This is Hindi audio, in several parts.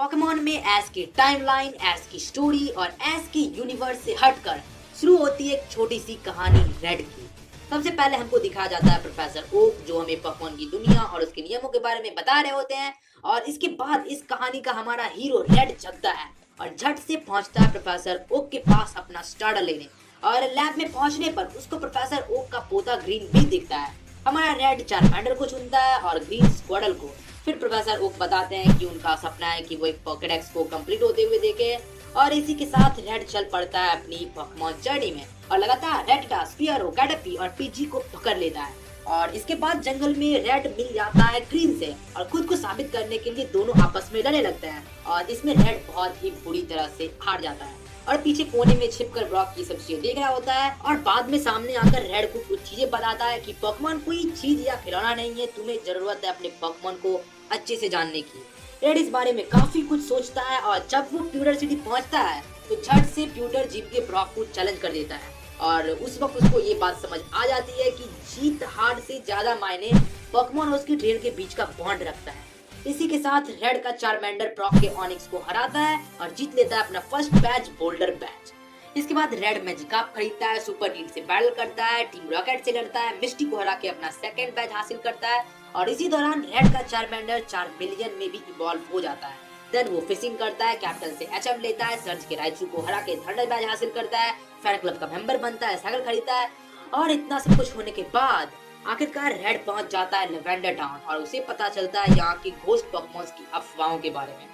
पोकेमॉन में एस की टाइमलाइन, एस की स्टोरी और एस की यूनिवर्स से हटकर शुरू होती है एक छोटी सी कहानी रेड की। सबसे पहले हमको दिखाया जाता है प्रोफेसर ओक, जो हमें पोकेमॉन की दुनिया और उसके नियमों के बारे में बता रहे होते हैं। और इसके बाद इस कहानी का हमारा हीरो रेड जगता है और झट से पहुंचता है प्रोफेसर ओक के पास अपना स्टार्टर लेने। और लैब में पहुंचने पर उसको प्रोफेसर ओक का पोता ग्रीन भी दिखता है। हमारा रेड चारमेंडर को चुनता है और ग्रीन स्क्वाडल को। फिर प्रोफेसर ओक बताते हैं कि उनका सपना है कि वो एक पॉकेडेक्स को कंप्लीट होते हुए देखे। और इसी के साथ रेड चल पड़ता है अपनी पोकेमॉन जर्नी में और लगातार रेटिटा, स्फीयरो, कैटरपी और पीजी को पकड़ लेता है। और इसके बाद जंगल में रेड मिल जाता है ग्रीन से और खुद को साबित करने के लिए दोनों आपस में लड़ने लगते हैं। और इसमें रेड बहुत ही बुरी तरह से हार जाता है और पीछे कोने में छिपकर ब्रॉक की सब चीजें देख रहा होता है। और बाद में सामने आकर रेड को कुछ चीजें बताता है कि पोकेमॉन कोई चीज या खिलौना नहीं है, तुम्हें जरूरत है अपने पोकेमॉन को अच्छे से जानने की। रेड इस बारे में काफी कुछ सोचता है और जब वो प्यूडर सिटी पहुंचता है तो झट से प्यूडर जीत के ब्रॉक को चैलेंज कर देता है। और उस वक्त उसको ये बात समझ आ जाती है कि जीत हार से ज्यादा मायने पोकेमॉन और उसकी ट्रेनर के बीच का बॉन्ड रखता है। इसी के साथ रेड का चारमेंडर ब्रॉक के ऑनिक्स को हराता है और जीत लेता है अपना फर्स्ट बैच, बोल्डर बैच। इसके बाद रेड मैजिकाप खरीदता है, सुपर टीम से बैटल करता है, टीम रॉकेट से लड़ता है, मिस्टी को हरा के अपना सेकंड बैच हासिल करता है। और इसी दौरान रेड का चारमेंडर 4 मिलियन में भी इवॉल्व हो जाता है। देन वो फिशिंग करता है, कैप्टन से एचएम लेता है, सर्च के राइचू को हरा के थर्ड बैच हासिल करता है, फैन क्लब का मेंबर बनता है, साइकिल खरीदता है। और इतना सब कुछ होने के बाद आखिरकार रेड पहुंच जाता है लेवेंडर टाउन और उसे पता चलता है यहाँ की घोस्ट पोकेमॉन्स की अफवाहों के बारे में।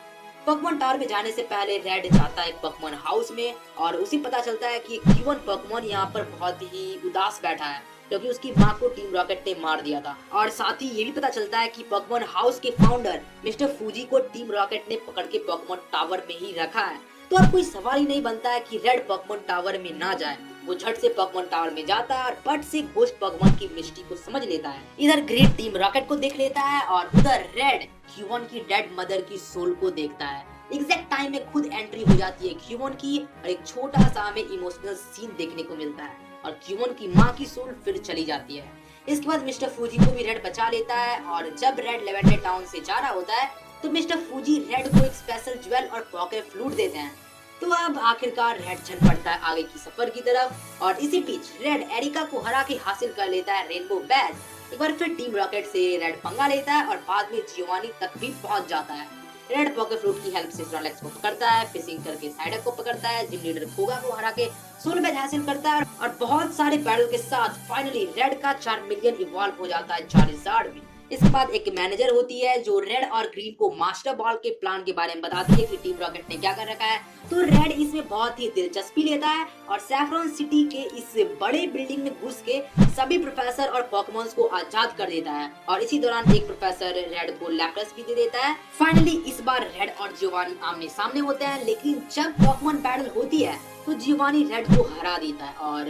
पोकेमॉन टावर में जाने से पहले रेड जाता है पोकेमॉन हाउस में और उसे पता चलता है कि Q1 पोकेमॉन यहाँ पर बहुत ही उदास बैठा है क्योंकि उसकी माँ को टीम रॉकेट ने मार दिया था। और साथ ही ये भी पता चलता है कि पोकेमॉन हाउस के फाउंडर मिस्टर फूजी को टीम रॉकेट ने पकड़ के पोकेमॉन टावर में ही रखा है। तो अब कोई सवाल ही नहीं बनता है कि रेड पोकेमॉन टावर में ना जाए। वो झट से पोकेमॉन टावर में जाता है और पट से घोस्ट पोकेमॉन की मिस्टी को समझ लेता है। इधर ग्रीन टीम रॉकेट को देख लेता है और उधर रेड Q1 की डेड मदर की सोल को देखता है। एग्जैक्ट टाइम में खुद एंट्री हो जाती है Q1 की और एक छोटा सा हमें इमोशनल सीन देखने को मिलता है और Q1 की माँ की सोल फिर चली जाती है। इसके बाद मिस्टर फूजी को भी रेड बचा लेता है और जब रेड लेवेंडर टाउन से जा रहा होता है तो मिस्टर फूजी रेड को एक स्पेशल ज्वेल और पॉकेट फ्लूट देते हैं। तो अब आखिरकार रेड चल पड़ता है आगे की सफर की तरफ और इसी बीच रेड एरिका को हरा के हासिल कर लेता है रेनबो बैज। एक बार फिर टीम रॉकेट से रेड पंगा लेता है और बाद में जियोवानी तक भी पहुंच जाता है। रेड पॉकेट फ्लूट की हेल्प से स्नॉर्लेक्स को पकड़ता है, फिशिंग करके साइडक को पकड़ता है, जिम लीडर कोगा को हरा के सोल बैज हासिल करता है और बहुत सारे बैटल के साथ फाइनली रेड का 4 मिलियन इवॉल्व हो जाता है चार्जार्ड भी। इसके बाद एक मैनेजर होती है जो रेड और ग्रीन को मास्टर बॉल के प्लान के बारे में बताती है कि टीम रॉकेट ने क्या कर रखा है। तो रेड इसमें बहुत ही दिलचस्पी लेता है और सैफरॉन सिटी के इस बड़े बिल्डिंग में घुस के सभी प्रोफेसर और पोकेमॉन्स को आजाद कर देता है। और इसी दौरान एक प्रोफेसर रेड को लैपटस भी दे देता है। फाइनली इस बार रेड और जियोवानी आमने सामने होते हैं, लेकिन जब पोकेमॉन बैटल होती है तो जियोवानी रेड को हरा देता है और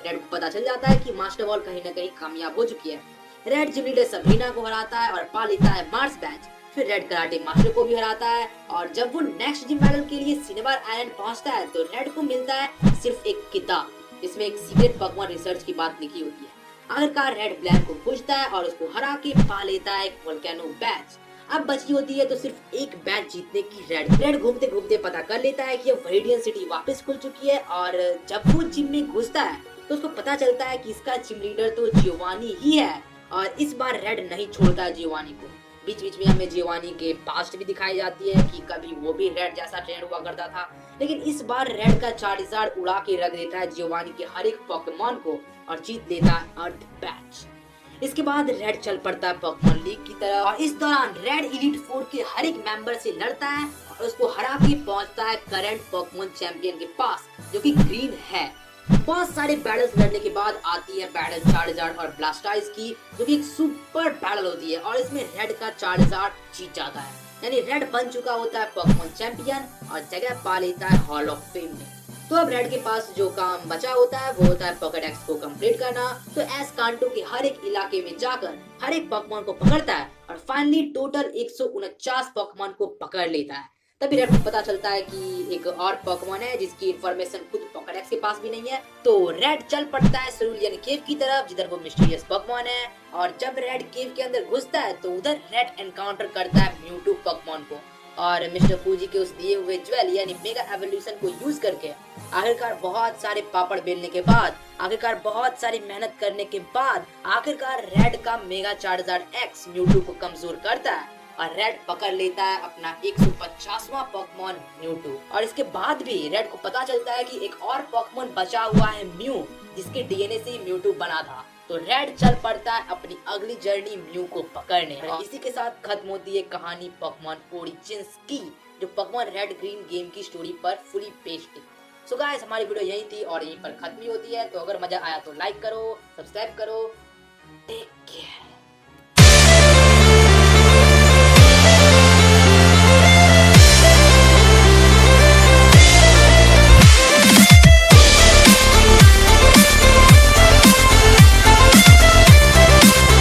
रेड को पता चल जाता है कि मास्टर बॉल कहीं न कहीं कामयाब हो चुकी है। रेड जिम लीडर सबरीना को हराता है और पा लेता है मार्स बैच। फिर रेड कराटे मास्टर को भी हराता है और जब वो नेक्स्ट जिम बैटल के लिए सिनेमार आइलैंड पहुंचता है तो रेड को मिलता है सिर्फ एक किताब जिसमें एक सीक्रेट पोकेमॉन रिसर्च की बात लिखी होती है। आखिरकार रेड ब्लैक को पूछता है और उसको हरा के पा लेता है एक वोल्केनो बैच। अब बची होती है तो सिर्फ एक बैच जीतने की। रेड घूमते घूमते पता कर लेता है कि अब वरीडियन सिटी वापस खुल चुकी है और जब वो जिम में घुसता है तो उसको पता चलता है कि इसका जिम लीडर तो जियोवानी ही है। और इस बार रेड नहीं छोड़ता जियोवानी को। बीच बीच में हमें जियोवानी के पास्ट भी दिखाई जाती है कि कभी वो भी रेड जैसा ट्रेन हुआ करता था, लेकिन इस बार रेड का चार्जार्ड उड़ा के रख देता है जियोवानी के हर एक पोकेमॉन को और जीत लेता है अर्थ बैच। इसके बाद रेड चल पड़ता है पोकेमॉन लीग की तरफ और इस दौरान रेड एलीट 4 के हर एक मेंबर से लड़ता है और उसको हरा के पहुंचता है करंट पोकेमॉन चैंपियन के पास जो कि ग्रीन है। बहुत सारे बैटल्स लड़ने के बाद आती है बैटल चार्जार्ड और ब्लास्टाइज की, जो कि एक सुपर बैटल होती है और इसमें रेड का चार्जार्ड जीत जाता है। यानी रेड बन चुका होता है पोकेमॉन चैंपियन और जगह पा लेता है हॉल ऑफ फेम में। तो अब रेड के पास जो काम बचा होता है वो होता है पॉकेडेक्स को कंप्लीट करना। तो एस कांटो के हर एक इलाके में जाकर हर एक पोकेमॉन को पकड़ता है और फाइनली टोटल 149 पोकेमॉन को पकड़ लेता है। तभी रेड को पता चलता है कि एक और पोकेमॉन है जिसकी इंफॉर्मेशन खुद पॉकेडेक्स के पास भी नहीं है। तो रेड चल पड़ता है सेरुलियन केव की तरफ जिधर वो मिस्टीरियस पोकेमॉन है और जब रेड केव के अंदर घुसता है तो उधर रेड एनकाउंटर करता है म्यूटू पोकेमॉन को और मिस्टर फूजी के उस दिए हुए ज्वेल यानी मेगा एवोल्यूशन को यूज करके आखिरकार बहुत सारे पापड़ बेलने के बाद, आखिरकार बहुत सारी मेहनत करने के बाद आखिरकार रेड का मेगा चार्जर एक्स म्यूटू को कमजोर करता है और रेड पकड़ लेता है अपना 150वां पोकेमॉन म्यूटू। और इसके बाद भी रेड को पता चलता है कि एक और पोकेमॉन बचा हुआ है म्यू, जिसके डीएनए से ही म्यूटू बना था। तो रेड चल पड़ता है अपनी अगली जर्नी म्यू को पकड़ने। और इसी के साथ खत्म होती है कहानी पोकेमॉन ओरिजिन्स की, जो पोकेमॉन रेड ग्रीन गेम की स्टोरी पर फुली बेस्ड थी। सो गाइस, हमारी वीडियो यही थी और यहीं पर खत्म ही होती है। तो अगर मजा आया तो लाइक करो, सब्सक्राइब करो। Take care.